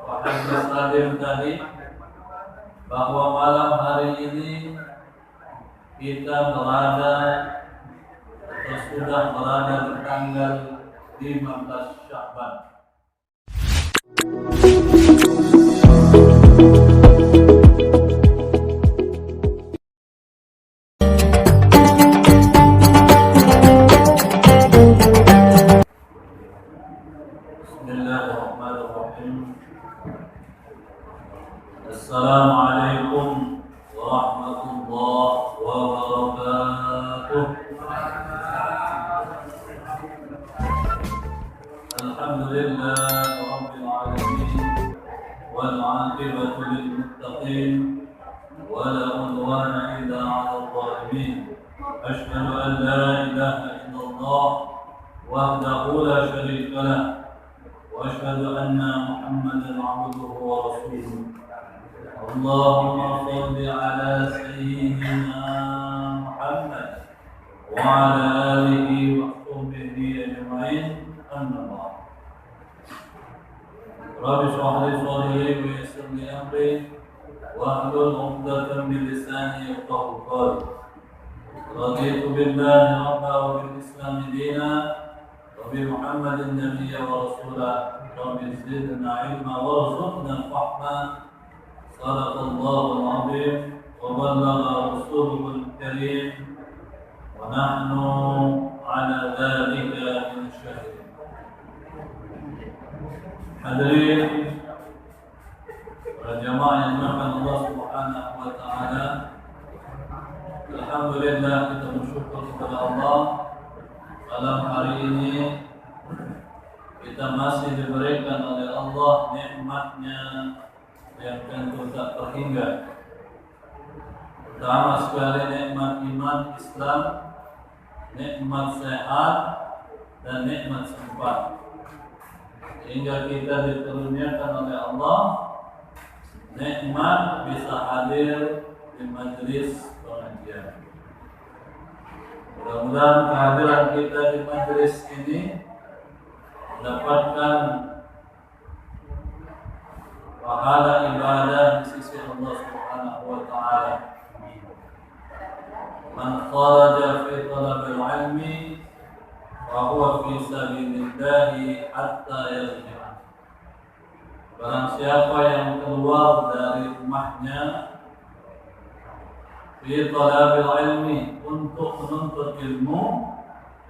hadis hadir tadi bahwa malam hari ini kita berada atau sudah berada di tanggal 15 Sya'ban. Bismillahirrahmanirrahim. Assalamualaikum warahmatullahi wabarakatuh. Alhamdulillah rabbil alamin wal 'aqibatu lil muttaqin wa la 'udwana illa 'alal zalimin. Asyhadu an la ilaha illallah wahdahu la syarika lah wa asyhadu anna Muhammadan 'abduhu wa rasuluh. Allahumma shalli ala sayyidina Muhammad wa ala alihi wa sahbihi ajma'in. Amma ba'd. Rabbi shrah li sadri wa yassir li amri wahlul 'uqdatam min lisani yafqahu qawli. Raditu billahi rabban wa bil islami dinan wa bi Muhammadin nabiyyan wa rasulah. Rabbi zidna ilma warzuqna fahma. Sadaqallahul azim wa ballagha rasulul karim wa nahnu ala dzalika min syahidin. Hadirin para jamaah yang dimuliakan Allah Subhanahu wa taala, alhamdulillah kita bersyukur kepada Allah malam hari ini kita masih diberikan oleh Allah nikmatnya yang tentu tak terhingga. Pertama sekali nikmat iman Islam, nikmat sehat, dan nikmat sempat. Sehingga kita dikaruniakan oleh Allah nikmat bisa hadir di majelis pengajian. Mudah-mudahan kehadiran kita di majelis ini mendapatkan pahala ibadah di sisi Allah Subhanahu wa taala. Man kharaja fi talabil ilmi wa huwa fi sabilillah hatta yarji'a. Barang siapa yang keluar dari rumahnya fi talabil ilmi untuk menuntut ilmu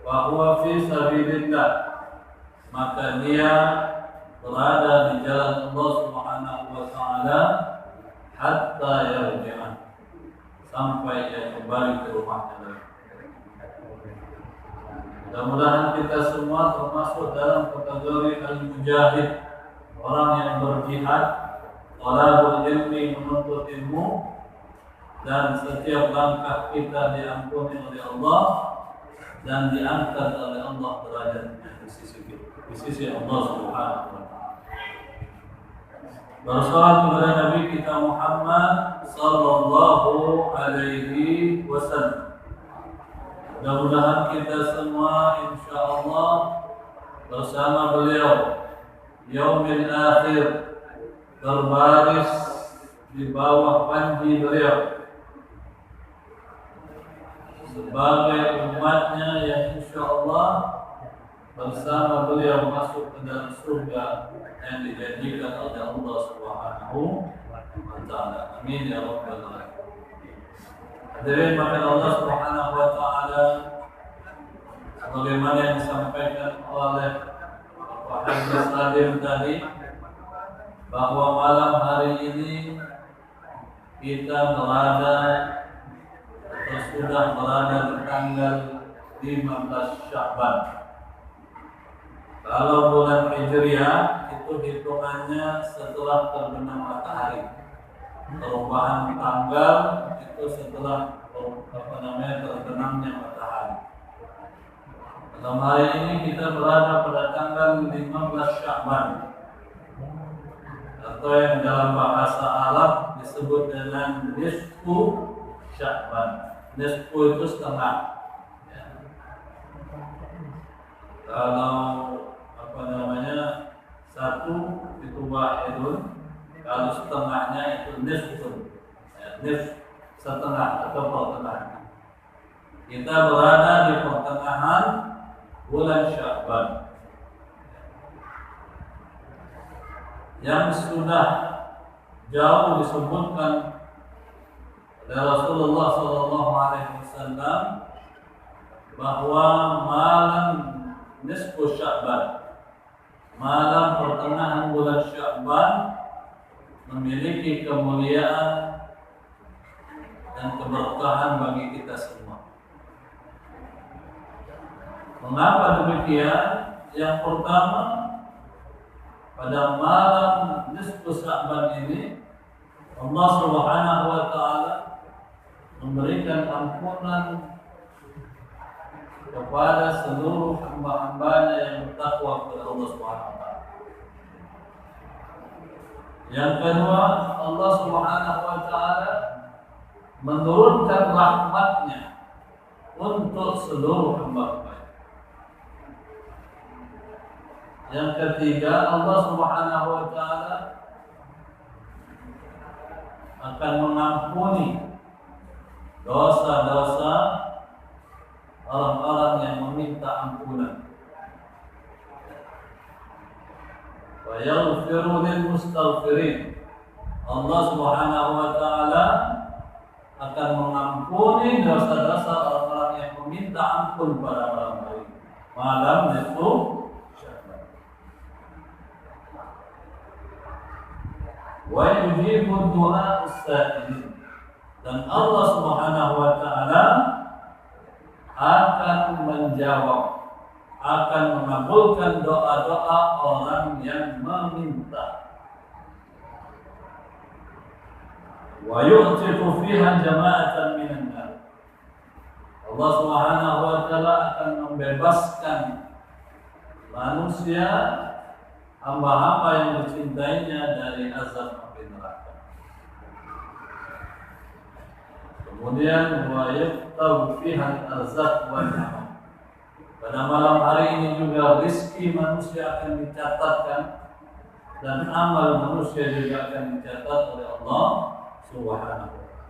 wa huwa fi sabilillah, maka dia berada di jalan Allah Subhanahu wa taala hatta yarji'a, sampai ia kembali ke rumahnya lagi. Mudah-mudahan kita semua termasuk dalam kategori al-mujahid, orang yang berjihad, talabul ilmi, menuntut ilmu, dan setiap langkah kita diampuni oleh Allah dan diangkat oleh Allah derajatnya di sisi Allah Subhanahu wa taala. Bersalawat kepada Nabi kita Muhammad sallallahu alaihi wasallam. Mudah-mudahan kita semua insyaallah bersama beliau yaumil akhir berbaris di bawah panji beliau sebagai umatnya yang insyaallah bersama beliau masuk ke dalam surga yang dijanjikan oleh Allah Subhanahu wa taala. Amin ya rabbal alamin. Hadirin maka Allah Subhanahu wa taala sebagaimana yang disampaikan oleh Pak Hadis hadir tadi bahwa malam hari ini kita berada atau sudah berada di tanggal 15 Sya'ban. Kalau bulan Hijriah itu hitungannya setelah terbenam matahari. Perubahan tanggal itu setelah terbenamnya matahari. Dalam hari ini kita berada pada tanggal 15 Sya'ban, atau yang dalam bahasa Arab disebut dengan nisfu Sya'ban. Nisfu itu setengah. Kalau satu itu wahidun, kalau setengahnya itu nisfun, nisf setengah atau pertengahan. Kita berada di pertengahan bulan Sya'ban yang sudah jauh disebutkan oleh Rasulullah SAW bahwa malam nisfu Sya'ban, malam pertengahan bulan Sya'ban memiliki kemuliaan dan keberkahan bagi kita semua. Mengapa demikian? Yang pertama, pada malam nisfu Sya'ban ini Allah Subhanahu wa taala memberikan ampunan kepada seluruh hamba-hambanya yang bertakwa kepada Allah Subhanahu wa taala. Yang kedua, Allah Subhanahu wa taala menurunkan rahmatnya untuk seluruh hamba-hambanya. Yang ketiga, Allah Subhanahu wa taala akan mengampuni dosa-dosa orang-orang yang meminta ampunan. Wa yaghfiru lil mustaghfirin. Allah Subhanahu wa taala akan mengampuni dosa-dosa orang-orang yang meminta ampun pada malam hari. Malam itu wa yujibu du'a as-sa'ilin, dan Allah Subhanahu wa taala akan menjawab, akan mengabulkan doa-doa orang yang meminta. Wa yu'tiqu fiha jama'atan minan nar. Allah Subhanahu wa taala akan membebaskan manusia, hamba-hamba yang dicintainya dari azab api neraka. Kemudian wa yaftahu fiha al-arzaq wal amal. Pada malam hari ini juga rezeki manusia akan dicatatkan dan amal manusia juga akan dicatat oleh Allah Subhanahu wa taala.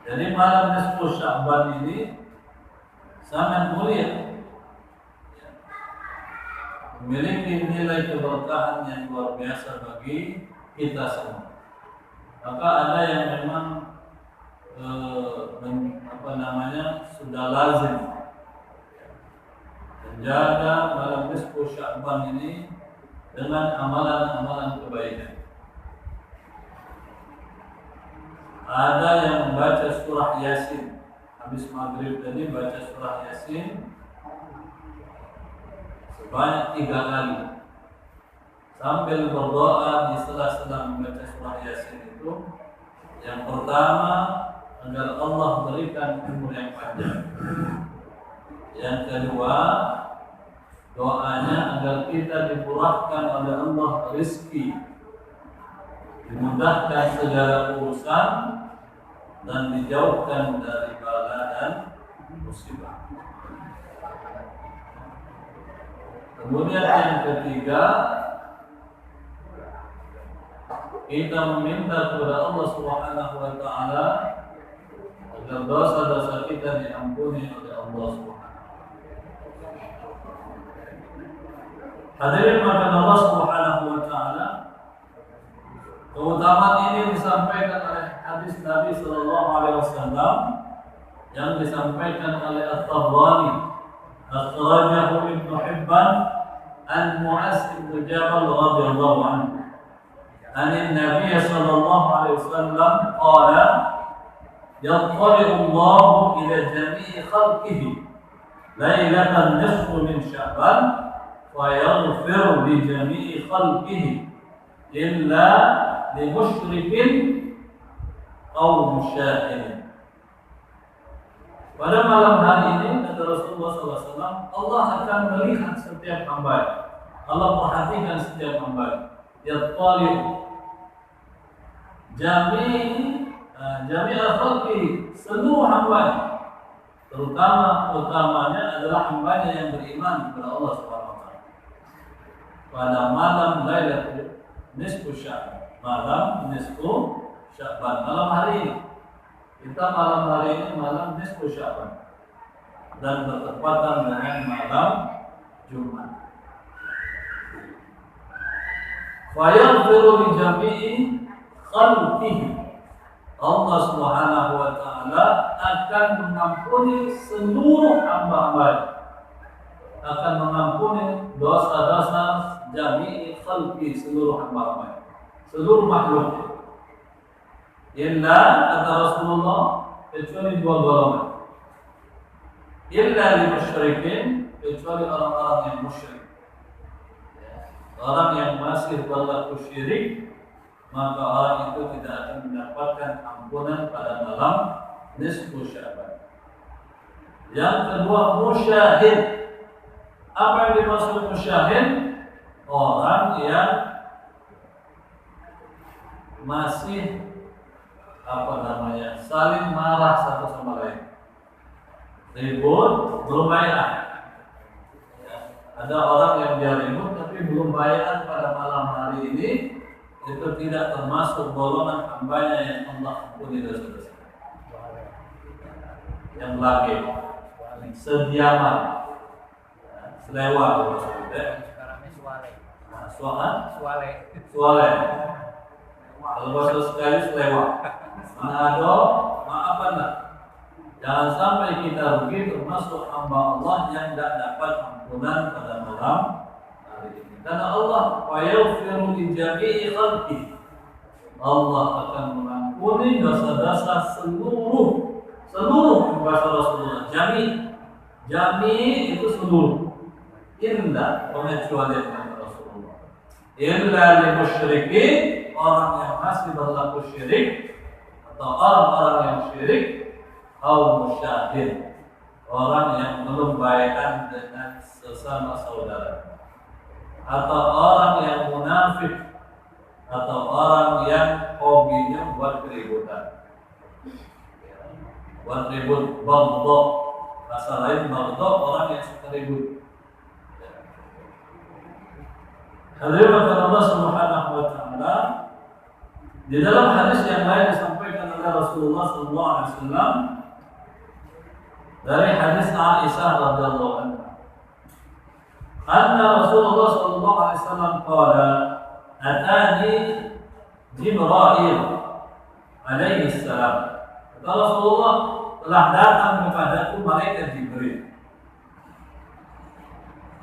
Jadi malam nisfu Sya'ban ini sangat mulia, memiliki nilai keberkahan yang luar biasa bagi kita semua. Maka ada yang memang sudah lazim menjaga malam nisfu Sya'ban ini dengan amalan-amalan kebaikan. Ada yang membaca surah Yasin, habis maghrib tadi baca surah Yasin sebanyak 3 kali sambil berdoa di sela-sela membaca surah Yasin itu. Yang pertama, agar Allah berikan umur yang panjang. Yang kedua, doanya agar kita dimurahkan oleh Allah rezeki, dimudahkan segala urusan, dan dijauhkan dari bala dan musibah. Kemudian yang ketiga, kita meminta kepada Allah Subhanahu wa taala agar dosa-dosa kita diampuni oleh Allah Subhanahu wa taala. Hadirin maka Allah Subhanahu wa taala, keutamaan ini disampaikan oleh hadis Nabi sallallahu alaihi wasallam yang disampaikan oleh At-Tabrani, akhrajahu Ibnu Hibban an Mu'az bin Jabal radhiyallahu anhu. An-Nabi sallallahu alaihi wasallam qala yattali'u Allahu ila jami'i khalqihi lailatan nisfu min Sya'ban wa yaghfiru li jami'i khalqihi illa li musyrikin aw musyahidin. Pada malam hari ini kata Rasulullah SAW, Allah akan melihat setiap hamba. Allah perhatikan setiap hamba. Yattali'u jami'al khalqi, seluruh hamba, utamanya adalah hambanya yang beriman kepada Allah Subhanahu wa taala. pada malam Lailatul Nisfu Sya'ban, malam Nisfu Sya'ban, malam hari ini. Kita malam hari ini malam Nisfu Sya'ban dan bertepatan dengan malam Jumat. Fayaghfiru li jami'i khalqihi. Allah Subhanahu wa taala akan mengampuni seluruh hamba-hamba, akan mengampuni dosa-dosa jami'i khalqi, seluruh hamba-hamba, seluruh makhluk. Illa, kata Rasulullah, kecuali dua golongan. Illa lil musyrikin, kecuali orang-orang yang musyrik. Orang yang masih berlaku syirik, maka orang itu tidak akan mendapatkan ampunan pada malam nisfu Sya'ban. Yang kedua, musyahid. Apa yang dimaksud musyahid? Orang yang masih saling marah satu sama lain, ribut, belum baiat. Ada orang yang dia ribut tapi belum baiat pada malam hari ini, itu tidak termasuk golongan hambanya yang Allah ampuni dosa-dosa. Yang lagi sediaman, selewa maksudnya. Suale. Kalau bahasa sekali selewa. Manado, maafan lah. Jangan sampai kita rugi termasuk hamba Allah yang tidak dapat ampunan pada malam hari ini. Karena Allah yaghfiru li jami'i khalqihi. Allah akan mengampuni dosa-dosa seluruh bahasa Rasulullah. Jami itu seluruh. Indah pengecualian kata Rasulullah. Illa lil musyrikin, orang yang masih berlaku syirik atau orang-orang yang syirik, atau musyahid, orang yang belum baikan dengan sesama saudara, atau orang yang munafik, atau orang yang hobinya buat keributan, buat ribut, baghdha. Bahasa lain baghdha, orang yang suka ribut. Hadirin Allah Subhanahu wa taala, di dalam hadis yang lain disampaikan oleh Rasulullah sallallahu alaihi wasallam dari hadis Aisyah radhiyallahu anha, anna Rasulullah sallallahu alaihi wasallam qala, atani Jibril alaihi salam. Kata Rasulullah, telah datang kepadaku malaikat Jibril.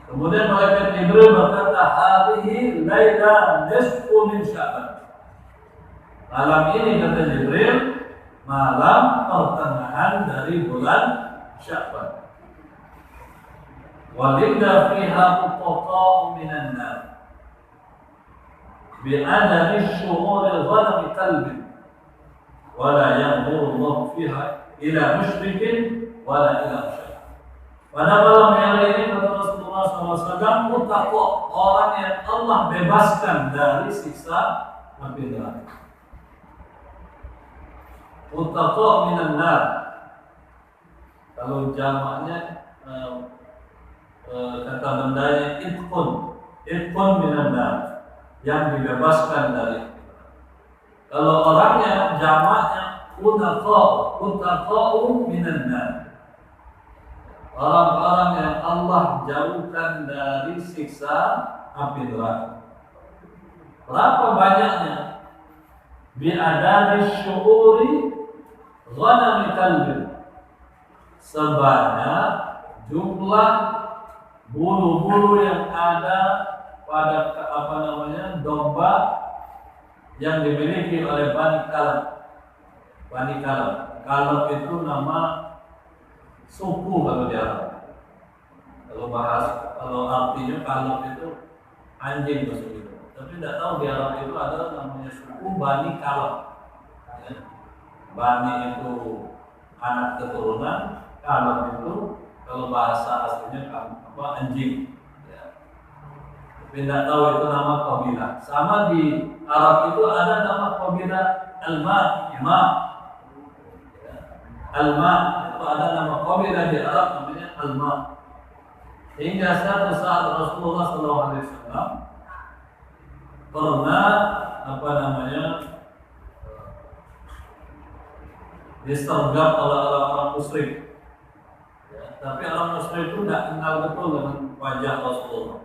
Kemudian malaikat Jibril berkata, hadhihi laila nisfu min Sya'ban. Malam ini, kata Jibril, malam pertengahan dari bulan Sya'ban. Walinda fiha utaqa'u minan nar bi'adami syu'uri ghanami qalbin wala yanzuru Allah fiha ila musyrikin wala ila musyrik. Pada malam hari ini, kata Rasulullah SAW, mutaqwa, orang yang Allah bebaskan dari siksa api neraka. Mutaqwa minan nar, kalau jamaknya kata bendanya itqun minan nar, yang dibebaskan dari. Kalau orangnya jamaknya utaqa'u minan nar, orang-orang yang Allah jauhkan dari siksa api neraka. Berapa banyaknya? Bi'adami syu'uri ghanami qalbi, sebanyak jumlah bulu-bulu yang ada pada domba yang dimiliki oleh Bani Kalab. Bani Kalab. Kalab itu nama suku kalau di Arab. Kalau artinya Kalab itu anjing bahasa itu. Tapi tidak tahu di Arab itu ada namanya suku Bani Kalab. Ya. Bani itu anak keturunan, Kalab itu kalau bahasa aslinya anjing. Ya. Tapi tidak tahu itu nama kabilah. Sama di Arab itu ada nama kabilah Alma. Alma itu ada nama kabilah di Arab namanya Alma. Hingga suatu saat Rasulullah SAW pernah disergap oleh orang musyrik. Ya, tapi orang musyrik itu tidak kenal betul dengan wajah Rasulullah,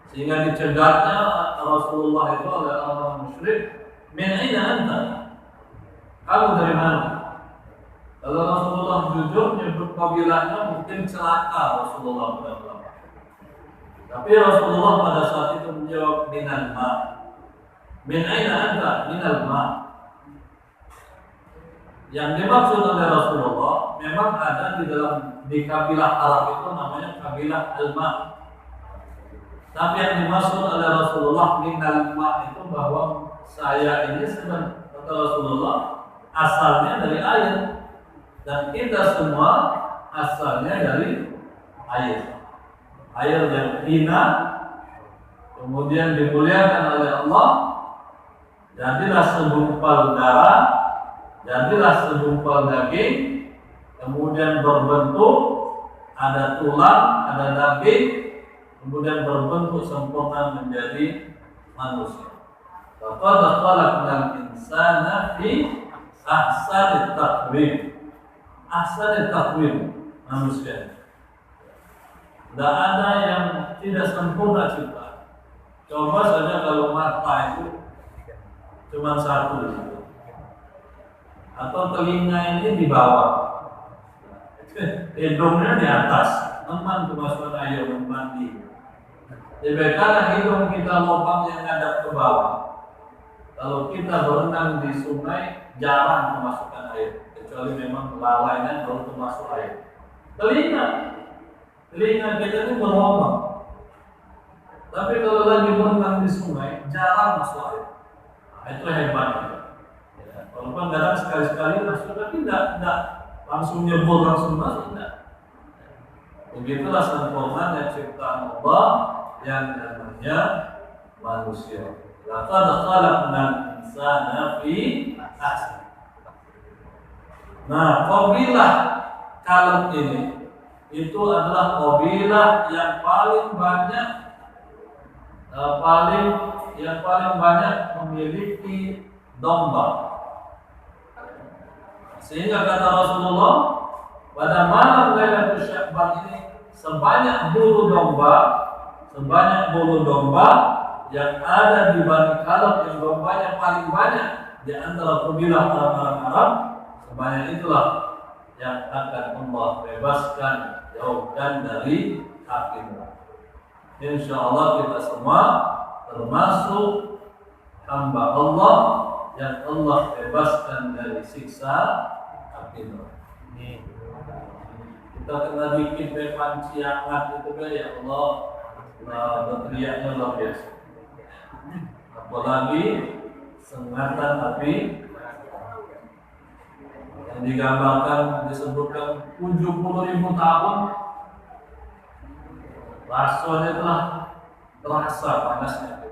sehingga dicegatnya Rasulullah itu oleh orang musyrik. Min aina anta? Kamu dari mana? Kalau Rasulullah jujur menyebut kabilahnya, mungkin celaka Rasulullah SAW. Tapi Rasulullah pada saat itu menjawab minal ma. Min aina anta? Minal ma. Yang dimaksud oleh Rasulullah memang ada di kabilah Arab itu namanya kabilah Al-Ma. Tapi yang dimaksud oleh Rasulullah minal ma itu bahwa saya ini sedang, kata Rasulullah, asalnya dari air, dan kita semua asalnya dari air. Air yang hina kemudian dimuliakan oleh Allah, jadilah segumpal darah, jadilah segumpal daging, kemudian berbentuk, ada tulang, ada daging, kemudian berbentuk sempurna menjadi manusia. Laqad khalaqnal insana fi ahsani taqwim. Ahsani taqwim manusia. Tidak ada yang tidak sempurna ciptaan. Coba saja kalau mata itu cuma satu gitu. Atau telinga ini di bawah, hidungnya di atas, teman kemasukan air mandi. Karena hidung kita lubang yang ngadap ke bawah. Kalau kita berenang di sungai, jarang kemasukan air, kecuali memang lalainya baru termasuk air. Telinga kita itu berlubang. Tapi kalau lagi berenang di sungai, jarang masuk air. Nah, itu hebatnya. Walaupun kadang sekali-sekali masuk, tapi tidak langsung nyebur langsung masuk, tidak. Begitulah sempurnanya ciptaan Allah yang namanya manusia. Laqad khalaqnal insana fi ahsani. Nah, kabilah Kalb ini itu adalah kabilah yang paling banyak memiliki domba. Sehingga kata Rasulullah, pada malam Lailatul Sya'ban ini sebanyak bulu domba yang ada di Bani Kalb, yang dombanya paling banyak di antara kabilah orang-orang Arab, sebanyak itulah yang akan Allah bebaskan, jauhkan dari api neraka. Insya Allah kita semua termasuk hamba Allah yang Allah bebaskan dari siksa api neraka. Kita kena dikit panci hangat itu kan, ya Allah, berteriaknya luar biasa. Apalagi sengatan api yang digambarkan, disebutkan 70.000 tahun, rasanya telah terasa panasnya.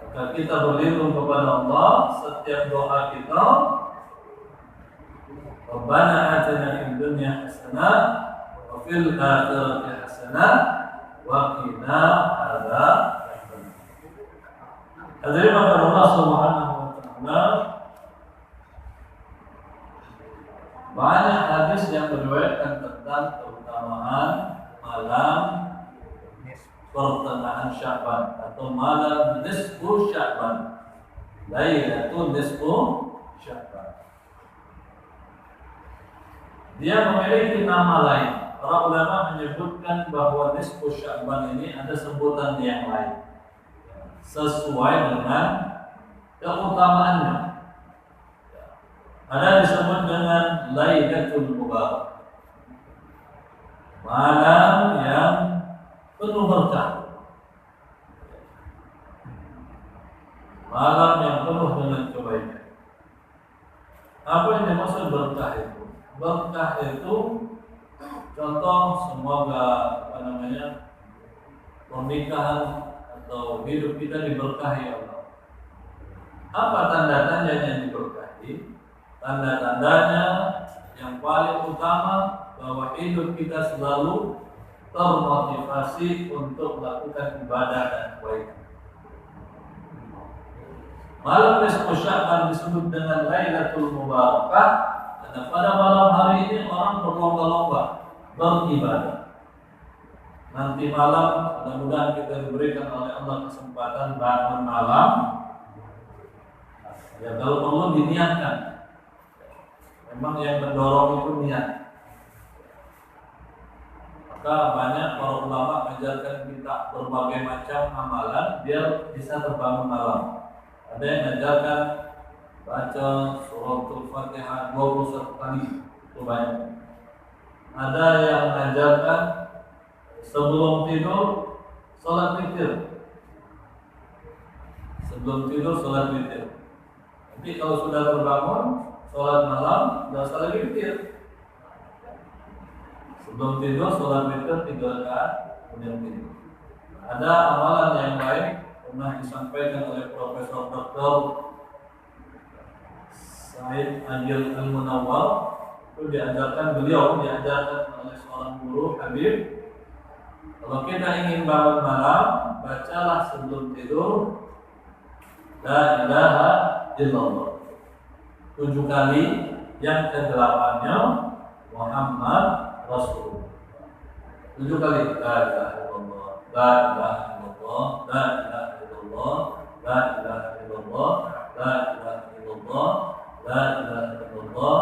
Maka kita berlindung kepada Allah setiap doa kita. Rabbana atina fid dunya hasanah wa fil akhirati hasanah wa qina adzabannar. Hadirin Allah Subhanahu wa taala, banyak hadis yang meriwayatkan tentang keutamaan malam pertengahan Sya'ban atau malam nisfu Sya'ban, Lailatul nisfu Sya'ban. Dia memiliki nama lain. Para ulama menyebutkan bahwa nisfu Sya'ban ini ada sebutan yang lain sesuai dengan keutamaannya. Ada disebut dengan Lailatul Mubarak, malam yang penuh berkah, malam yang penuh dengan kebaikan. Apa yang dimaksud berkah itu? Berkah itu contoh, semoga pernikahan atau hidup kita diberkahi Allah. Apa tanda-tandanya yang diberkahi? Tanda-tandanya yang paling utama bahwa hidup kita selalu termotivasi untuk melakukan ibadah dan kebaikan. Malam nisfu Sya'ban disebut dengan Lailatul Mubarakah karena pada malam hari ini orang berlomba-lomba beribadah. Nanti malam mudah-mudahan kita diberikan oleh Allah kesempatan bangun malam. Ya kalau perlu diniatkan. Memang yang mendorong itu niat. Maka banyak para ulama mengajarkan kita berbagai macam amalan biar bisa terbangun malam. Ada yang mengajarkan baca suratul Fatihah 21 kali, itu banyak. Ada yang mengajarkan sebelum tidur sholat witir. Sebelum tidur sholat witir. Nanti kalau sudah terbangun sholat malam, tidak usah lagi witir. Sebelum tidur sholat witir 3 rakaat kemudian tidur. Ada amalan yang lain pernah disampaikan oleh Profesor Dr. Said Adil Al-Munawwar. Itu beliau diajarkan oleh seorang guru Habib. Kalau kita ingin bangun malam, bacalah sebelum tidur La ilaha illallah 7 kali, yang ke-8-nya Muhammad Rasulullah 7 kali. La ilaha illallah, la ilaha illallah, la ilaha illallah, la ilaha illallah, la ilaha illallah, la ilaha illallah,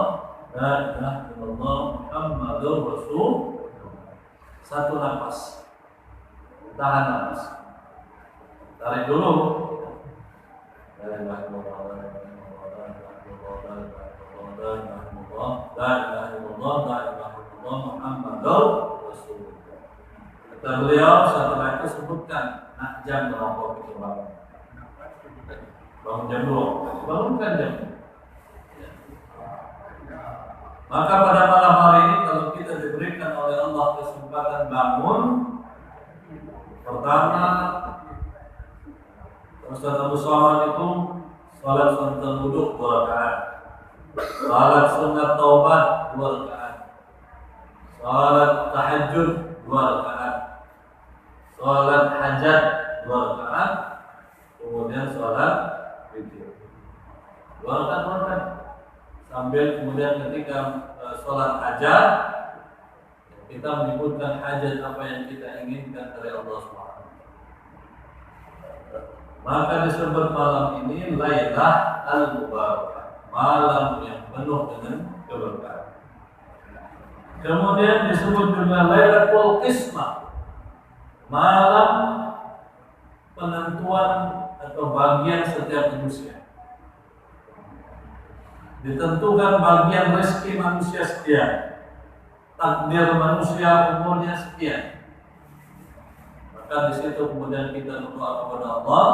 la ilaha illallah, Muhammadur Rasul. 1 nafas. Tahan nafas. Tarik dulu. La ilaha illallah, la ilaha illallah, la ilaha illallah, la ilaha illallah, la ilaha illallah, la ilaha illallah, Muhammadur Rasulullah. Kata beliau, setelah itu sebutkan jam berapa kita bangun. Bangun jam 2. Bangunkan jam. Maka pada malam hari ini kalau kita diberikan oleh Allah kesempatan bangun, pertama Ustaz Abu Somad itu salat sunat wudhu 2 rakaat, salat sunat taubat 2 rakaat, salat tahajud 2 rakaat, salat hajat 2 rakaat, kemudian salat witir 2 rakaat. Sambil kemudian ketika salat hajat kita menyebutkan hajat apa yang kita inginkan dari Allah SWT. Maka disebut malam ini Lailah Al-Mubarakah, malam yang penuh dengan keberkahan. Kemudian disebut juga Lailatul Qismah, malam penentuan atau bagian setiap manusia. Ditentukan bagian rezeki manusia sekian, takdir manusia umurnya sekian. Maka di situ kemudian kita berdoa kepada Allah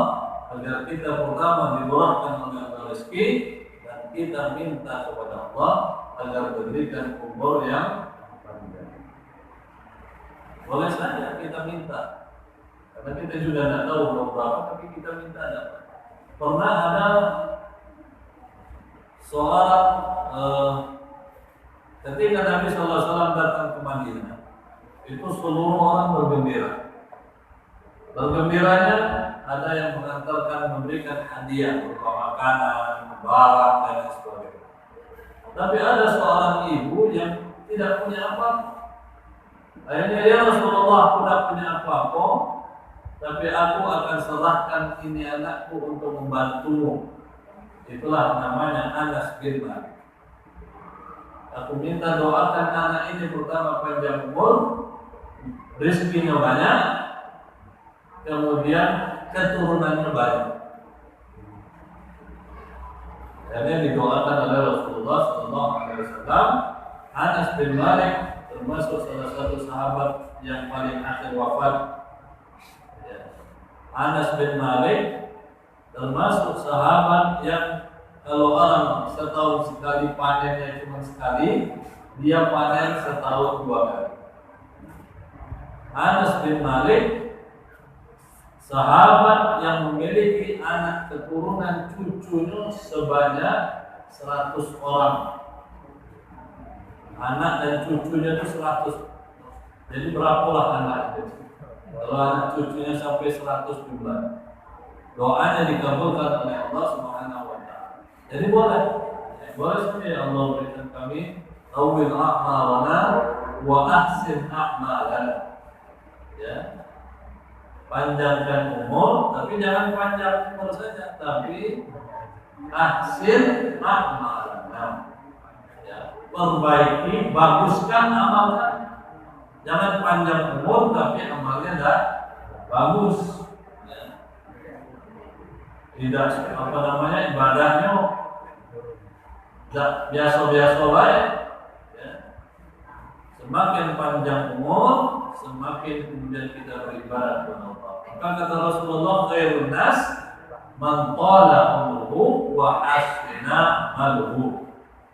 agar kita pertama dimurahkan oleh Allah rezeki, dan kita minta kepada Allah agar diberikan umur yang panjang. Boleh saja kita minta, karena kita juga tidak tahu berapa, tapi kita minta dapat. Pernah ada seorang ketika Nabi SAW datang ke Madinah, itu seluruh orang bergembira. Bergembiranya ada yang mengantarkan memberikan hadiah berupa makanan, barang dan lain sebagainya. Tapi ada seorang ibu yang tidak punya apa-apa. Akhirnya, ya Rasulullah, aku tidak punya apa-apa, tapi aku akan serahkan ini anakku untuk membantumu. Itulah namanya Anas bin Malik. Aku minta doakan anak ini pertama panjang umur, rezekinya banyak, kemudian keturunannya banyak. Jadi didoakan oleh Rasulullah SAW. Anas bin Malik termasuk salah satu sahabat yang paling akhir wafat. Anas bin Malik termasuk sahabat yang kalau orang setahun sekali panennya cuma sekali, dia panen setahun 2 kali. Anas bin Malik sahabat yang memiliki anak keturunan cucunya sebanyak 100 orang. Anak dan cucunya itu 100. Jadi berapalah anak itu. Kalau anak cucunya sampai 100 jumlah, doanya dikabulkan oleh Allah Subhanahu wa taala. Jadi boleh saja ya Allah berikan kami tawil a'malana wa ahsin a'malana. Ya. Panjangkan umur, tapi jangan panjang umur saja, tapi ahsin a'malana. Ya, perbaiki, baguskan amalnya. Jangan panjang umur tapi amalnya tidak bagus. Ya. Tidak ibadahnya biasa-biasa baik. Ya. Semakin panjang umur, semakin kemudian kita beribadah kepada Allah. Maka kata Rasulullah, khairun nas man tala umruhu wa hasuna amaluhu.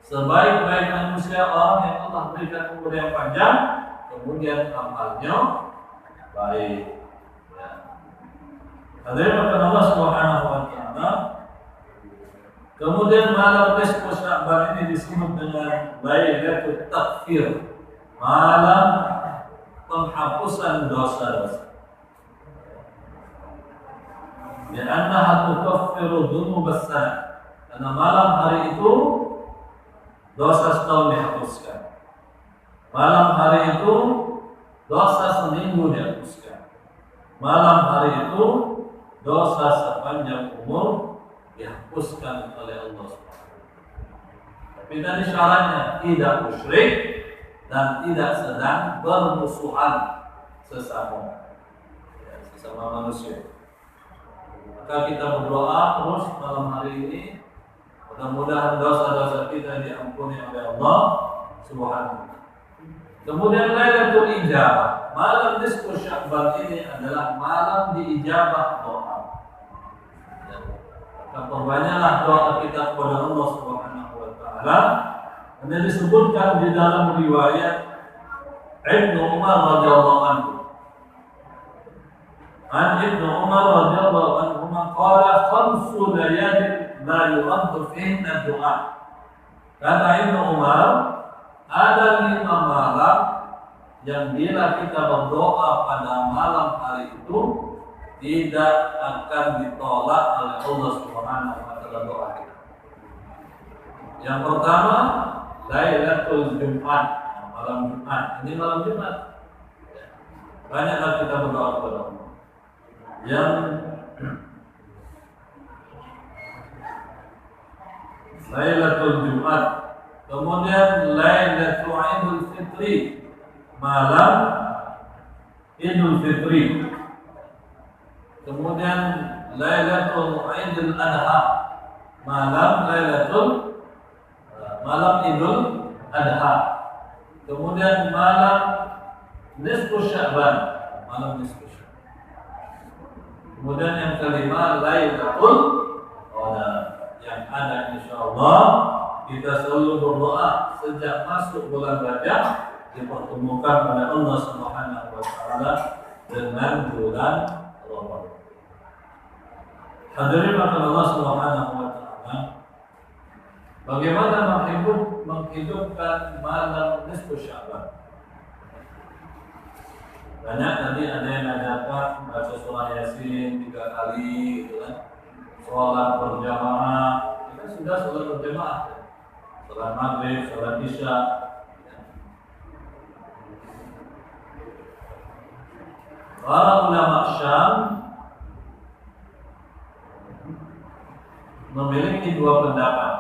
Sebaik-baik manusia orang yang Allah berikan umur yang panjang, kemudian amalnya baik. Ya. Hadirin Allah Subhanahu wa taala. Kemudian malam nisfu Sya'ban ini disebut dengan Lailatul Takfir, malam penghapusan dosa-dosa. Li'annaha tukaffiru dzunubas sana. Karena malam hari itu dosa setahun dihapuskan. Malam hari itu dosa seminggu dihapuskan. Malam hari itu dosa sepanjang umur dihapuskan oleh Allah SWT. Tapi tadi syaratnya tidak musyrik dan tidak sedang bermusuhan sesama manusia. Maka kita berdoa terus malam hari ini, mudah-mudahan dosa-dosa kita diampuni oleh Allah Subhanahu. Kemudian Lailatul Ijabah, malam nisfu Sya'ban ini adalah malam diijabah doa. Maka perbanyaklah doa kita kepada Allah Subhanahu wa taala. Ini disebutkan di dalam riwayat Ibnu Umar radhiyallahu anhu. Ibnu Umar radhiyallahu anhu qala khamsu layalin la yuraddu fihinna du'a. Kata Ibnu Umar, ada 5 malam yang bila kita berdoa pada malam hari itu tidak akan ditolak oleh Allah Subhanahu wa taala doa kita. Yang pertama, Lailatul Jumat, malam Jumat. Ini malam Jumat. Banyaklah kita berdoa kepada Allah. Yang Lailatul Jumat. Kemudian Lailatul Idul Fitri, malam Idul Fitri. Kemudian Lailatul Idul Adha, malam Idul Adha. Kemudian malam nisfu Sya'ban, malam nisfu Sya'ban. Kemudian yang kelima Lailatul Qadar, yang ada insyaallah kita selalu berdoa sejak masuk bulan Rajab dipertemukan oleh Allah Subhanahu wa taala dengan bulan Ramadan. Hadirin Allah Subhanahu wa taala, bagaimana menghidupkan malam nisfu Sya'ban? Banyak tadi ada yang ngajarkan baca surah Yasin 3 kali, gitu kan? Sholat berjamaah, kita sudah sholat berjamaah. Sholat maghrib, sholat isya. Para ulama Syam memiliki 2 pendapat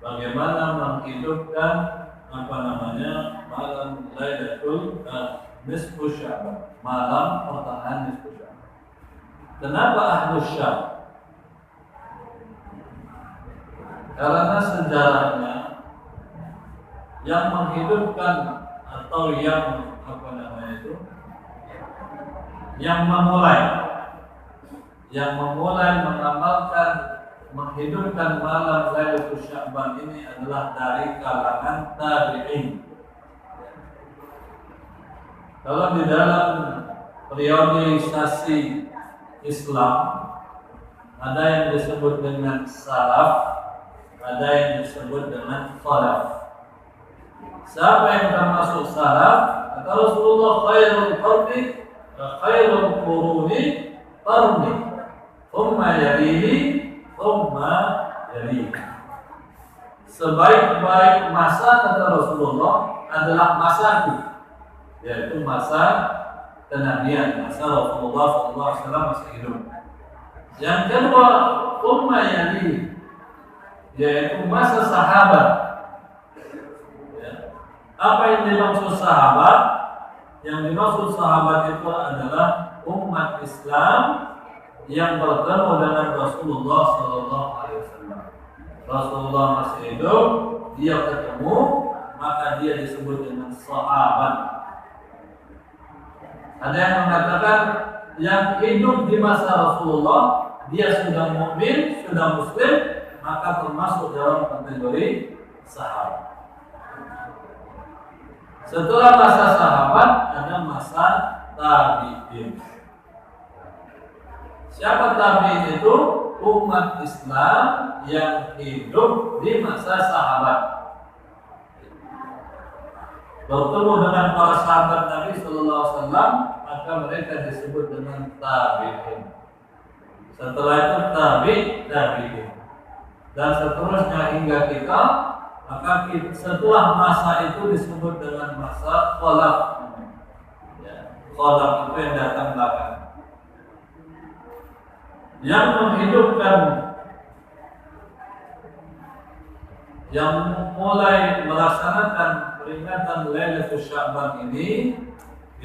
bagaimana menghidupkan malam Lailatul nisfu Sya'ban, malam pertengahan nisfu Sya'ban. Kenapa Ahlus Syam? Karena sejarahnya yang menghidupkan atau yang memulai mengamalkan menghidupkan malam Lailatul Sya'ban ini adalah dari kalangan tabi'in. Kalau di dalam periodisasi Islam ada yang disebut dengan salaf, ada yang disebut dengan khalaf. Siapa yang termasuk salaf Kata Rasulullah, khairul quruni qarni, thumma yalihi, thumma yalihi. Sebaik-baik masa, kata Rasulullah, adalah masaku, yaitu masa kenabian, masa Rasulullah SAW masih hidup. Yang kedua, thumma yalihi, yaitu masa sahabat. Apa yang dimaksud sahabat? Yang dimaksud sahabat itu adalah umat Islam yang bertemu dengan Rasulullah SAW. Rasulullah masih hidup, dia ketemu, maka dia disebut dengan sahabat. Ada yang mengatakan yang hidup di masa Rasulullah, dia sudah mukmin, sudah muslim, maka termasuk dalam kategori sahabat. Setelah masa sahabat ada masa tabi'in. Siapa tabi'in itu? Umat Islam yang hidup di masa sahabat, bertemu dengan para sahabat Nabi Sallallahu Alaihi Wasallam, maka mereka disebut dengan tabi'in. Setelah itu tabi'in, dan seterusnya hingga kita. Maka setelah masa itu disebut dengan masa khalaf. Khalaf itu yang datang belakang, yang menghidupkan, yang mulai melaksanakan peringatan Lailatul Sya'ban ini,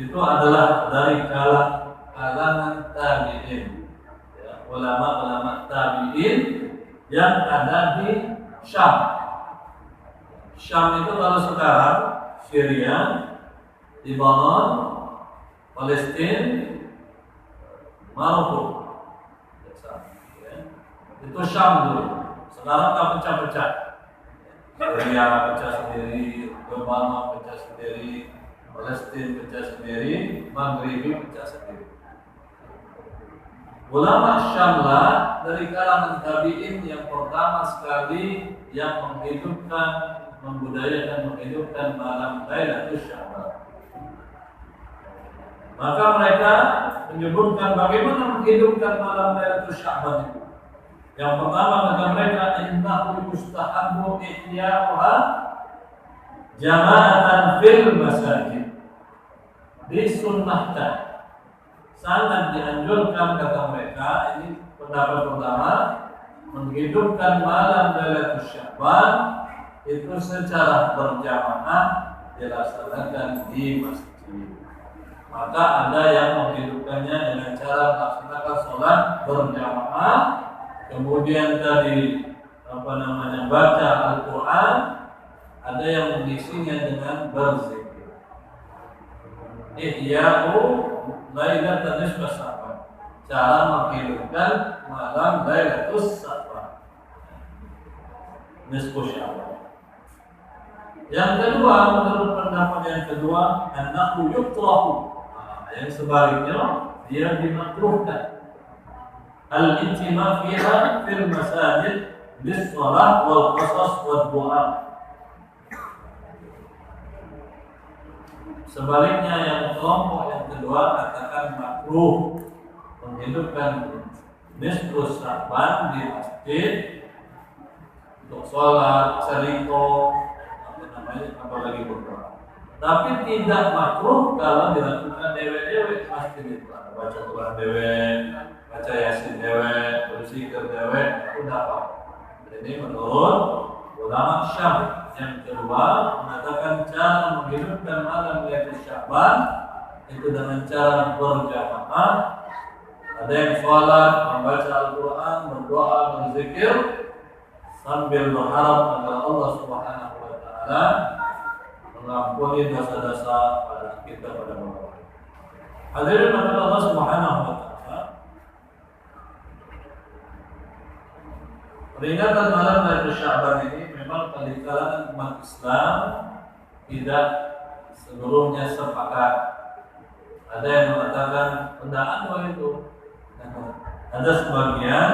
itu adalah dari kalangan tabi'in, ulama-ulama tabi'in yang ada di Syam. Syam itu kalau sekarang Syria, Lebanon, Palestina, Maroko, itu Syam dulu. Sekarang tak pecah-pecah. Syria pecah sendiri, Lebanon pecah sendiri, Palestina pecah sendiri, Maghribi pecah sendiri. Ulama Syamlah dari kalangan tabi'in yang pertama sekali yang menghidupkan, membudayakan, menghidupkan malam Lailatul Sya'ban. Maka mereka menyebutkan bagaimana menghidupkan malam Lailatul Sya'ban itu. Yang pertama kata mereka, innahu mustahabbu ihya'uha jama'atan fil masajid. Disunnahkan, sangat dianjurkan, kata mereka, ini pendapat pertama, menghidupkan malam Lailatul Sya'ban itu secara berjamaah dilaksanakan di masjid. Maka ada yang menghidupkannya dengan cara melaksanakan sholat berjamaah, kemudian tadi baca Al-Quran, ada yang mengisinya dengan berzikir. Ihya'u Lailatul Sya'ban, cara menghidupkan malam Lailatul Sya'ban, nisfu Sya'ban. Yang kedua, menurut pendapat yang kedua, annahu yukrahu, yang sebaliknya dia dimakruhkan, al-ijtima' fiha fil masajid bis-shalah wal qasas wad du'a. Sebaliknya yang kelompok yang kedua katakan makruh menghidupkan nisfu Sya'ban di masjid untuk sholat, cerita, apalagi berdoa. Tapi tidak makruh kalau dilakukan dewe-dewe masjid itu. Baca Quran dewe, baca Yasin dewe, berzikir dewe, itu tidak apa. Ini menurut ulama Syam. Yang kedua mengatakan cara menghidupkan malam Lailatul Sya'ban itu dengan cara berjamaah. Ada yang sholat, membaca Al-Quran, berdoa, berzikir sambil berharap agar Allah Subhanahu wa Ta'ala mengampuni dosa-dosa pada kita pada masa. Hadirin rahmat Allah Subhanahu wa Ta'ala, peringatan malam Lailatul Sya'ban ini memang di kalangan umat Islam tidak seluruhnya sepakat. Ada yang mengatakan pendakwah itu, ada sebagian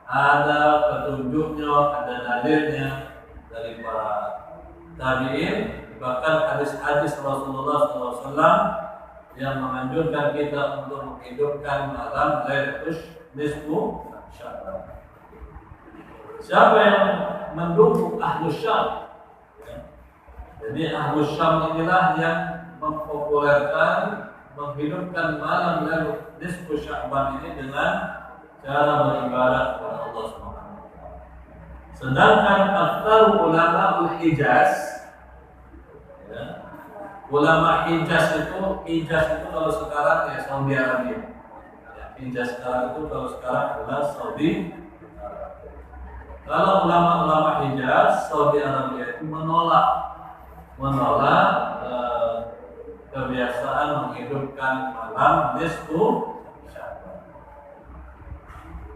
ada petunjuknya, ada dalilnya dari para tabi'in, Bahkan hadis-hadis Rasulullah SAW yang menganjurkan kita untuk menghidupkan malam Lailatul Nisfu Sya'ban. Siapa yang mendukung Ahlus Syam? Jadi Ahlus Syam inilah yang mempopulerkan, menghidupkan malam Lailatul Nisfu Sya'ban ini dengan cara beribadah kepada Allah Subhanahu wa taala. Sedangkan aktsar ulama Hijaz, ya, ulama Hijaz itu kalau sekarang ya Saudi Arabia. Ya, Hijaz sekarang itu kalau sekarang adalah Saudi Arabia. Kalau ulama-ulama Hijaz, Saudi Arabia itu menolak kebiasaan menghidupkan malam nisfu Sya'ban.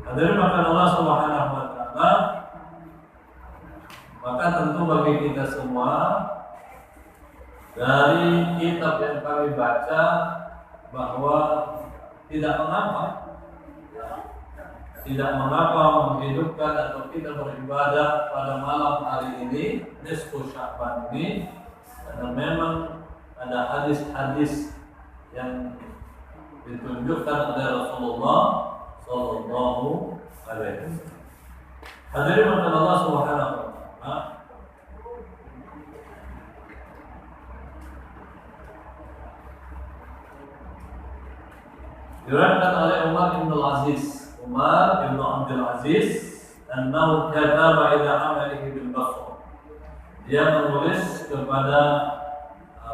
Hadirin maka Allah Subhanahu wa taala, maka tentu bagi kita semua dari kitab yang kami baca bahwa tidak mengapa menghidupkan atau kita beribadah pada malam hari ini nisfu Sya'ban ini, karena memang ada hadis-hadis yang ditunjukkan oleh Rasulullah Sallallahu Alaihi Wasallam. Hadirin maka Allah Subhanahu wa taala, diriwayatkan oleh Umar bin Abdul Aziz, annahu kataba ila amalihi bil Basrah. Dia menulis kepada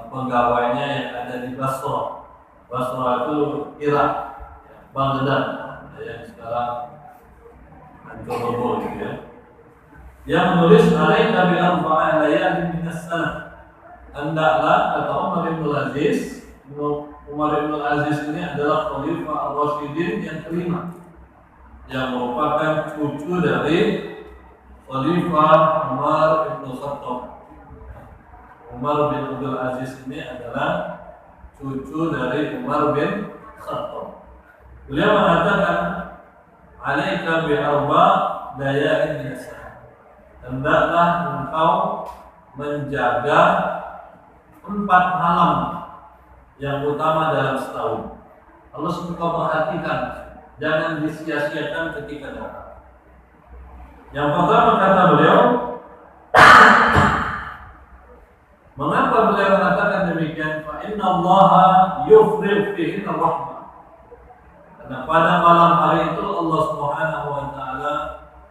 pegawainya yang ada di Basrah. Basrah itu Irak, Baghdad, yang sekarang hancur lebur gitu ya. Dia menulis alaika bi arba'a layalin min as-sanah. Hendaklah, kata Umar bin Aziz, Umar bin Aziz ini adalah Khalifah Ar-Rasyidin yang kelima, yang merupakan cucu dari Khalifah Umar bin Khattab. Umar bin Abdul Aziz ini adalah cucu dari Umar bin Khattab. Beliau mengatakan, alaika bi arba' layalin min as-sanah. Hendaklah engkau menjaga 4 malam yang utama dalam setahun. Allah suka perhatikan, jangan disia-siakan ketika datang. Yang pertama kata beliau, mengapa beliau mengatakan demikian? Fa inna Allaha yufrigh fihi rahmah. Karena pada malam hari itu Allah Subhanahu wa taala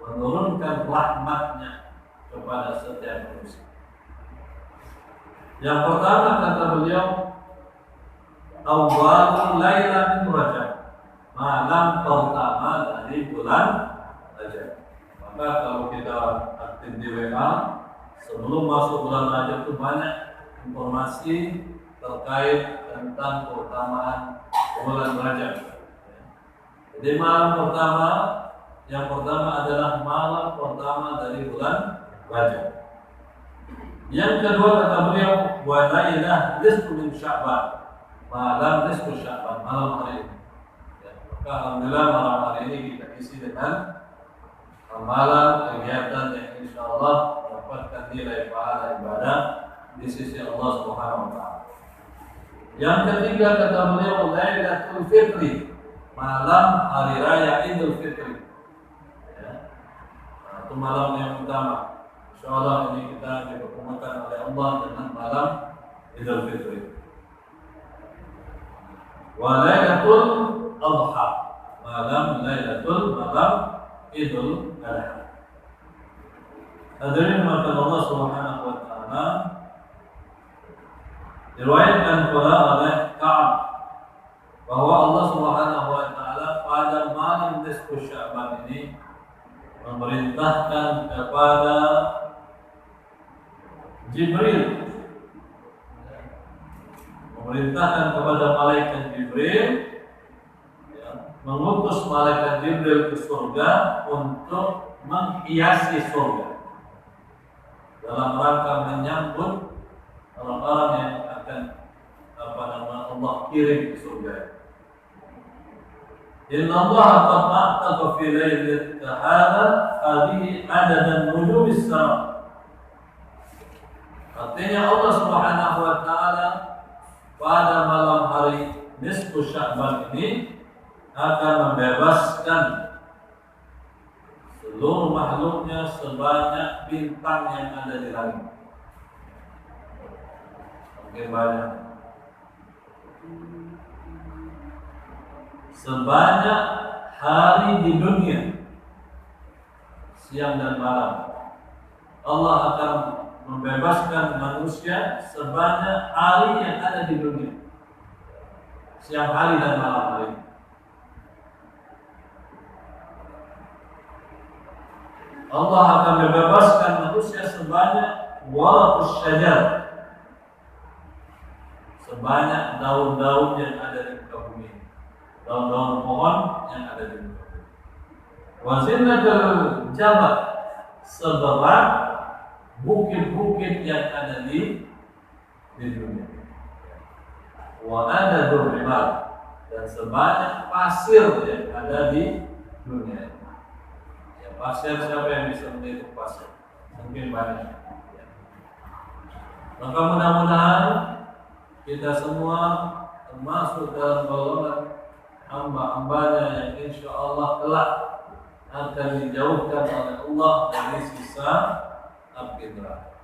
menurunkan rahmatnya kepada setiap manusia. Yang pertama kata beliau, awwalul laila min Rajab, malam pertama dari bulan Rajab. Maka kalau kita aktif di WA, sebelum masuk bulan Rajab itu banyak informasi terkait tentang keutamaan bulan Rajab. Jadi malam pertama, yang pertama adalah malam pertama dari bulan Rajab. Yang kedua kata beliau, wa lailah nisfu min Sya'ban, malam nisfu Sya'ban, malam hari ini. Ya, maka alhamdulillah malam hari ini kita isi dengan amalan kegiatan yang insyaallah mendapatkan nilai pahala ibadah di sisi Allah Subhanahu wa taala. Yang ketiga kata beliau, Lailatul Fitri, malam hari raya Idul Fitri. Ya. Nah, itu malam yang utama. Insyaallah ini kita dipertemukan oleh Allah dengan malam Idul Fitri. Wa Lailatul Adha, malam Idul Adha. Hadirin maka Allah Subhanahu wa taala, diriwayatkan pula oleh Ka'ab bahwa Allah Subhanahu wa taala pada malam nisfu Sya'ban ini memerintahkan kepada Jibril, memerintahkan kepada malaikat Jibril, ya, mengutus malaikat Jibril ke surga untuk menghiasi surga dalam rangka menyambut orang-orang yang akan Allah kirim ke surga. Inna Allah qad a'taqa fi lailatil hadhihi adadan nujumis sama. Artinya Allah Subhanahu wa taala pada malam hari nisfu Sya'ban ini akan membebaskan seluruh makhluknya sebanyak bintang yang ada di langit. Oke, banyak. Sebanyak hari di dunia, siang dan malam, Allah akan membebaskan manusia sebanyak hari yang ada di dunia, siang hari dan malam hari. Allah akan membebaskan manusia sebanyak waraqus syajar, sebanyak daun-daun yang ada di muka bumi, daun-daun pohon yang ada di muka bumi. Wazinatul jabal, seberat bukit-bukit yang ada di dunia. Wa adadul rimal, dan sebanyak pasir yang ada di dunia. Ya, pasir, siapa yang bisa menghitung pasir? Mungkin banyak. Ya. Maka mudah-mudahan kita semua termasuk dalam golongan hamba-hambanya yang insya Allah kelak akan dijauhkan oleh Allah dari sisa api neraka.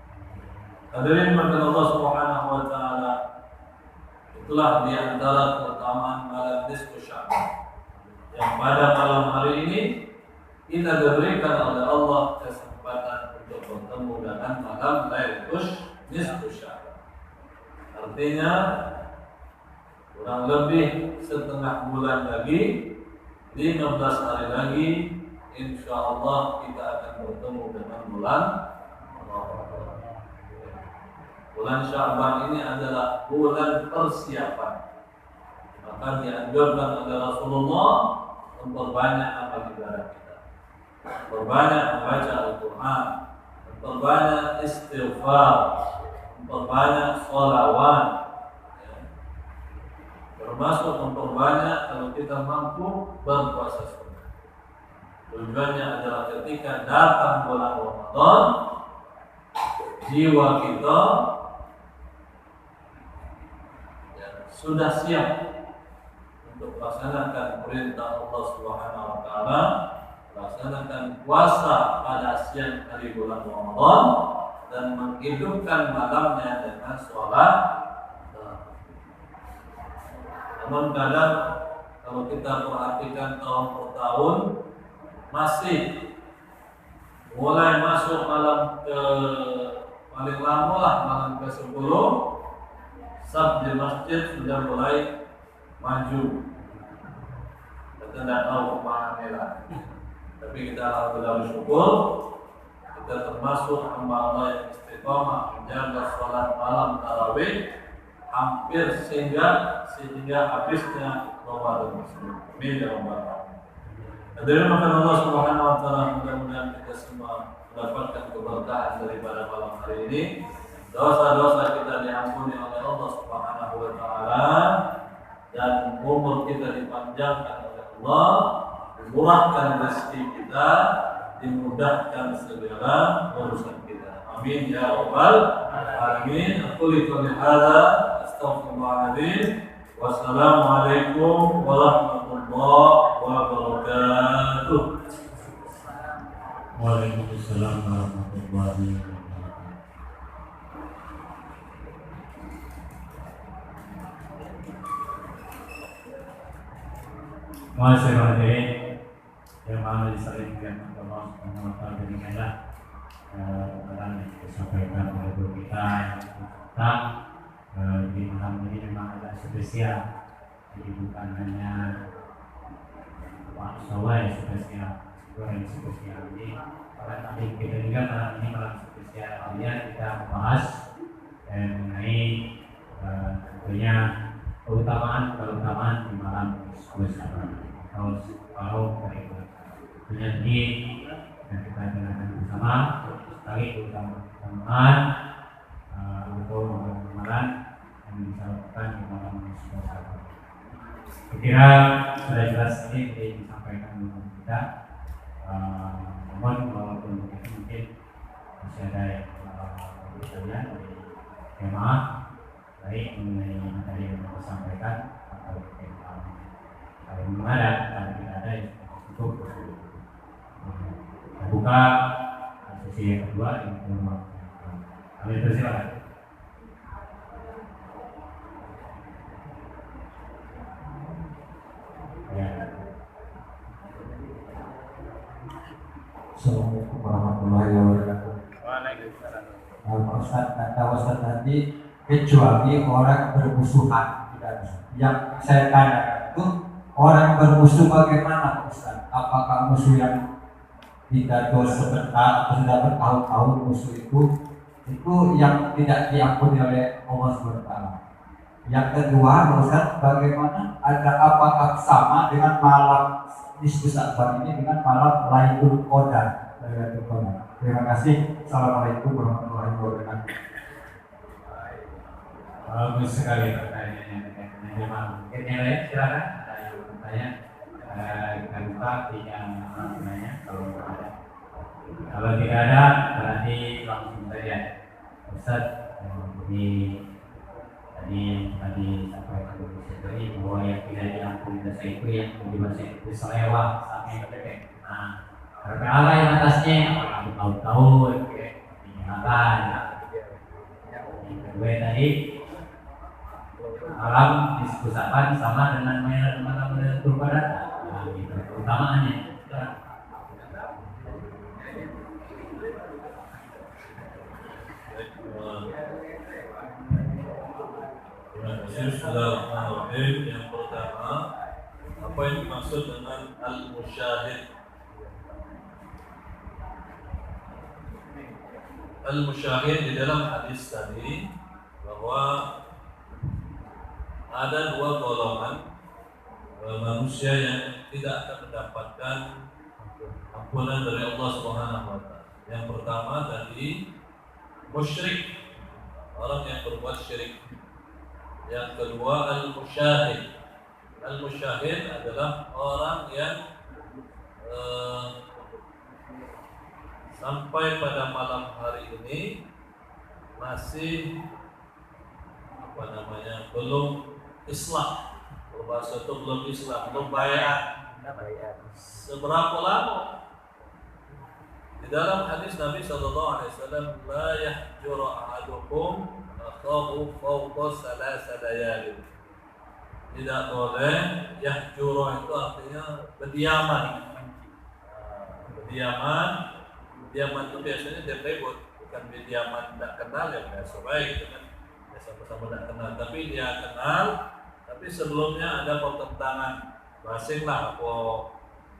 Hadirin maka Allah Subhanahu wa taala, itulah di antara keutamaan malam nisfu Sya'ban yang pada malam hari ini kita diberikan oleh Allah kesempatan untuk bertemu dengan malam Lailatul Nisfu Sya'ban. Artinya kurang lebih setengah bulan lagi, 15 hari lagi, insya Allah kita akan bertemu dengan bulan Sya'ban. Ini adalah bulan persiapan. Maka dianjurkan oleh Rasulullah memperbanyak amal ibadah kita, memperbanyak membaca Al-Quran, memperbanyak istighfar, memperbanyak sholawat, ya. Termasuk memperbanyak kalau kita mampu berpuasa sunnah. Tujuannya adalah ketika datang bulan Ramadan, jiwa kita sudah siap untuk melaksanakan perintah Allah Subhanahu wa taala, melaksanakan puasa pada siang hari bulan Ramadan dan menghidupkan malamnya dengan sholat. Namun kadang kalau kita perhatikan tahun per tahun masih mulai masuk malam ke paling lama lah malam ke-10, sab di masjid sudah mulai maju. Kita tidak tahu kemana lah. Tapi kita alhamdulillah bersyukur kita termasuk hamba Allah yang istiqamah menjaga sholat malam tarawih hampir sehingga habisnya Ramadan tersebut. Amin ya rabbal alamin. Hadirin maka Allah Subhanahu wa taala, mudah-mudahan kita semua mendapatkan keberkahan daripada malam hari ini. Dosa-dosa kita diampuni oleh Allah Subhanahu wa taala dan umur kita dipanjangkan oleh Allah, dimurahkan rezeki kita, dimudahkan segala urusan kita. Amin ya rabbal alamin. Aku lihat hadza astaghfirullahaladzim. Wassalamualaikum warahmatullahi wabarakatuh. Waalaikumsalam warahmatullahi wabarakatuh. Masih hadirin yang mana disaringkan Allah Subhanahu wa taala, demikianlah yang disampaikan oleh guru kita tentang di malam ini memang agak spesial. Jadi bukan hanya Sawai spesial, goreng spesial. Jadi pada tadi kita juga malam ini malam spesial. Artinya kita membahas mengenai tentunya keutamaan di malam spesial. Kalau tentunya ini yang kita jalankan bersama sekali keutamaan untuk amalan yang disampaikan di malam spesial. Kira sudah jelas ini disampaikan oleh kita. Namun walaupun mungkin masih ada yang bertanya maaf baik mengenai materi yang kita sampaikan atau kalau belum ada, kalau tidak ada ya cukup. Kita buka sesi yang kedua yang kedua. Kami persilakan. Ya. Assalamualaikum warahmatullahi wabarakatuh. Waalaikumsalam. Pak Ustadz, kata Ustadz tadi kecuali orang bermusuhan tidak bisa. Yang saya tanyakan itu orang bermusuh bagaimana Pak Ustadz? Apakah musuh yang tidak sebentar atau sudah bertahun-tahun musuh itu yang tidak diampuni oleh Allah SWT? Yang kedua Pak Ustadz, bagaimana apakah sama dengan malam nisfu Sya'ban ini dengan malam Lailatul Qadar? Terima kasih. Assalamualaikum warahmatullahi wabarakatuh. Bagus sekali pertanyaannya. Mungkin yang lain silakan. Ada yang bertanya. Kita buka yang nanya kalau ada. Kalau tidak ada berarti langsung saja. Ustaz, ini tadi sampaikan tadi bahwa yang tidak diampuni dosa itu yang dibaca itu selewat sampai bebek. Nah, karena Allah yang atasnya tahun-tahun dinyatakan. Yang kedua tadi malam diskusakan sama dengan malam Lailatul Qadar. Nah, itu keutamaannya. Bismillahirrahmanirrahim. Yang pertama, apa yang dimaksud dengan al-musyahid? Al-musyahid di dalam hadis tadi bahwa ada dua golongan manusia yang tidak akan mendapatkan ampunan dari Allah Subhanahu wa taala. Yang pertama tadi musyrik, orang yang berbuat syirik. Yang kedua al-musyahid. Al-musyahid adalah orang yang sampai pada malam hari ini masih belum Islam. Berbahasa itu belum Islam, belum bayat. Seberapa lama? Di dalam hadis Nabi SAW, la yahjuru ahadukum akhahu fawqa salasa layalin. Tidak boleh yahjuru itu artinya berdiaman. Berdiaman itu biasanya dia ribut, bukan berdiaman tidak kenal ya biasa baik gitu kan. Sama-sama tidak kenal, tapi dia kenal, tapi sebelumnya ada pertentangan basing lah, apa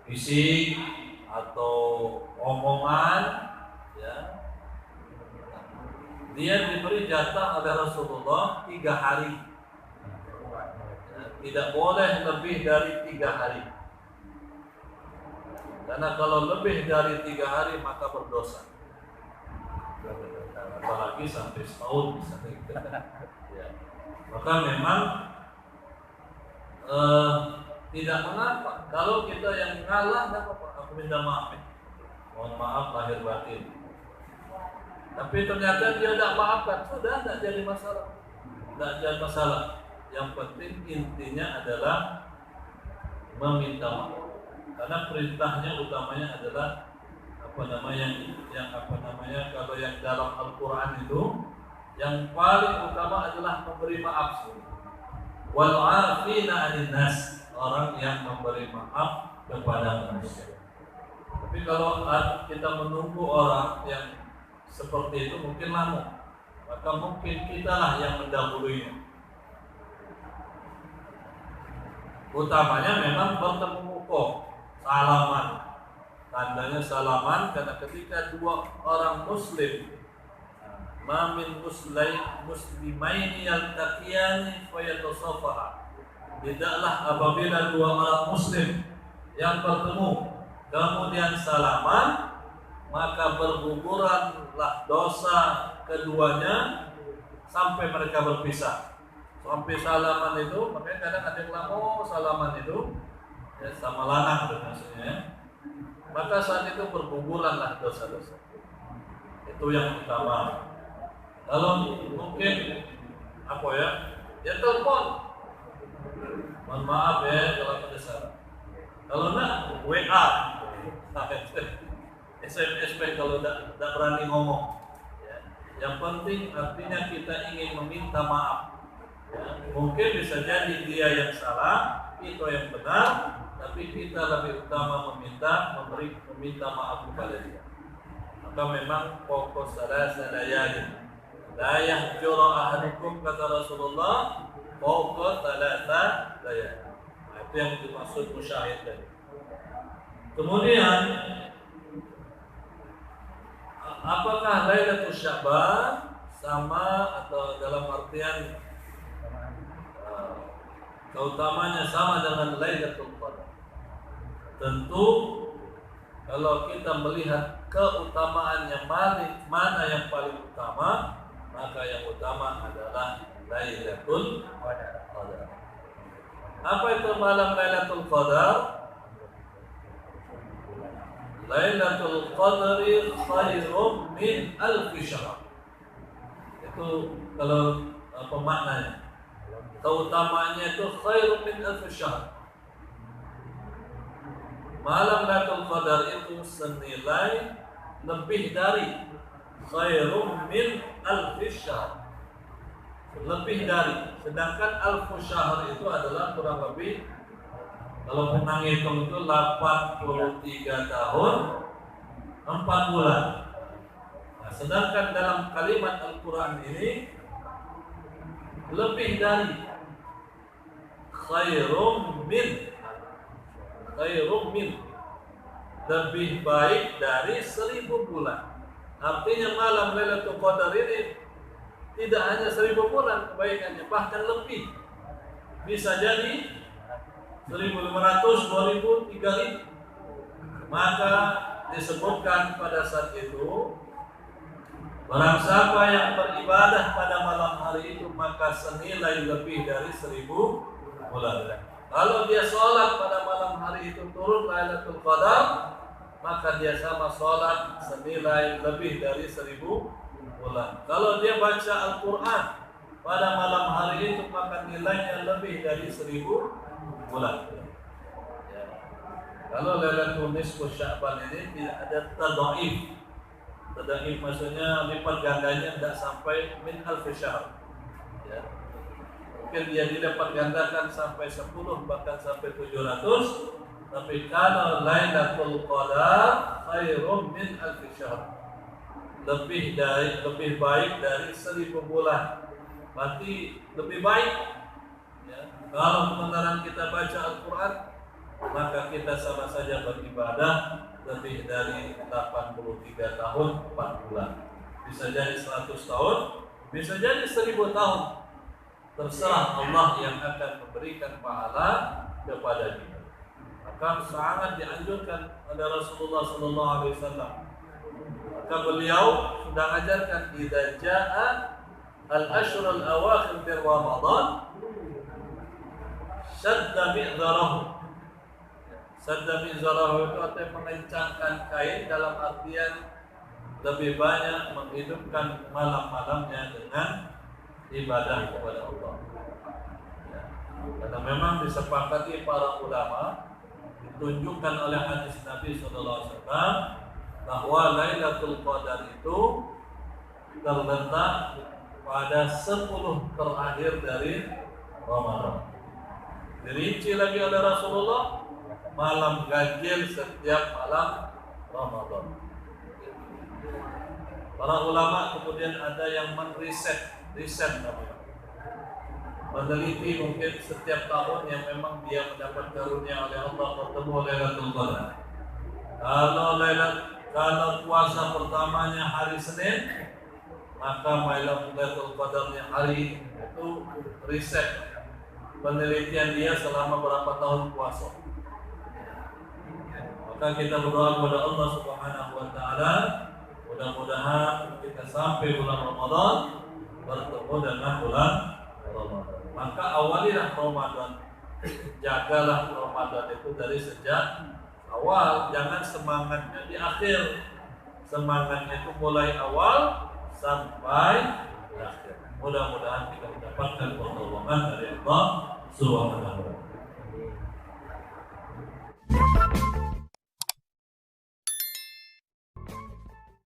fisik atau omongan, ya. Dia diberi jatah oleh Rasulullah 3 hari, ya, tidak boleh lebih dari 3 hari, karena kalau lebih dari 3 hari maka berdosa. Apalagi sampai setahun misalnya. Ya. Maka memang tidak mengapa kalau kita yang ngalah, tidak apa-apa, aku minta maaf, mohon maaf lahir batin. Tapi ternyata dia tidak maafkan, sudah tidak jadi masalah, tidak jadi masalah. Yang penting intinya adalah meminta maaf, karena perintahnya utamanya adalah kalau yang dalam Al-Quran itu yang paling utama adalah memberi maaf. Wal 'afina 'anil nas, orang yang memberi maaf kepada manusia. Tapi kalau kita menunggu orang yang seperti itu mungkin lama, maka mungkin kitalah yang mendahuluinya. Utamanya memang bertemu muka, salaman. Tandanya salaman karena ketika dua orang muslim, ma min muslimaini yaltaqiyani fayatasafaha, tidaklah apabila dua orang muslim yang bertemu kemudian salaman maka berguguranlah dosa keduanya sampai mereka berpisah. Sampai salaman itu, makanya kadang ada yang lama salaman itu ya, sama lanang itu maksudnya. Maka saat itu berguguranlah dosa-dosa. Itu yang utama. Kalau mungkin apa ya? Ya telepon. Mohon maaf ya kalau mendesak. Kalau enggak WA, SMS kalau enggak berani ngomong. Ya. Yang penting artinya kita ingin meminta maaf. Ya. Mungkin bisa jadi dia yang salah, kita yang benar, tapi kita lebih utama meminta maaf kepada dia. Maka memang pokok salasa layalin la yahjuru ahadukum, kata Rasulullah, pokok salasa layalin. Itu yang dimaksud musyahid tadi. Kemudian apakah Lailatul Sya'ban sama atau dalam artian keutamanya sama dengan Lailatul Qadar? Tentu kalau kita melihat keutamaannya mana yang paling utama, maka yang utama adalah Lailatul Qadar. Apa itu malam Lailatul Qadar? Lailatul Qadri khairum min alfi syahr. Itu kalau apa maknanya? Keutamaannya itu khairum min alfi syahr. Malam Lailatul Qadar itu senilai lebih dari khairum min alfi syahr. Lebih dari, sedangkan alfu syahr itu adalah kurang lebih, kalau pernah ngitung itu 83 tahun 4 bulan. Nah, sedangkan dalam kalimat Al-Quran ini lebih dari khairum min, lebih baik dari 1000 bulan. Artinya malam Lailatul Qadar ini tidak hanya 1000 bulan kebaikannya, bahkan lebih. Bisa jadi 1500, 2000, 3000. Maka disebutkan pada saat itu, barang siapa yang beribadah pada malam hari itu maka senilai lebih dari 1000 bulan. Kalau dia sholat pada malam hari itu turun Lailatul Qadar, maka dia sama sholat senilai lebih dari 1000 bulan. Kalau dia baca Al-Quran pada malam hari itu maka nilainya lebih dari 1000 bulan. Ya. Kalau Lailatul Nisfu Sya'ban ini tidak ada tadhaif. Tadhaif maksudnya lipat gandanya tidak sampai min alfi syahr. Ya. Mungkin dia dilipat gandakan sampai 10 bahkan sampai 700. Tapi kalau Lailatul Qadar khairum min alfi syahr, lebih baik dari 1000 bulan. Berarti lebih baik. Ya. Kalau kebenaran kita baca Al-Quran, maka kita sama saja beribadah lebih dari 83 tahun 4 bulan. Bisa jadi 100 tahun, bisa jadi 1000 tahun. Terserah Allah yang akan memberikan pahala kepada kita. Maka sangat dianjurkan oleh Rasulullah SAW. Maka beliau sudah ajarkan idza jaa al-ashr al-awakhir min Ramadan shadda mi'zarahu. Shadda mi'zarahu itu artinya mengencangkan kain, dalam artian lebih banyak menghidupkan malam-malamnya dengan ibadah kepada Allah. Ya. Karena memang disepakati para ulama, ditunjukkan oleh hadis Nabi SAW bahwa Lailatul Qadar itu terletak pada 10 terakhir dari Ramadan. Dirinci lagi oleh Rasulullah, malam ganjil setiap malam Ramadan. Para ulama kemudian ada yang riset namanya, meneliti mungkin setiap tahun yang memang dia mendapat karunia oleh Allah bertemu Lailatul Qadar. Kalau puasa pertamanya hari Senin, maka Lailatul Qadarnya hari itu riset penelitian dia selama berapa tahun puasa. Maka kita berdoa kepada Allah Subhanahu wa taala, mudah-mudahan kita sampai bulan Ramadan bertemu dengan bulan Ramadan. Maka awalilah Ramadan. Jagalah Ramadan itu dari sejak awal, jangan semangatnya di akhir. Semangatnya itu mulai awal sampai akhirat. Mudah-mudahan kita mendapatkan pertolongan dari Allah Subhanahu wa taala.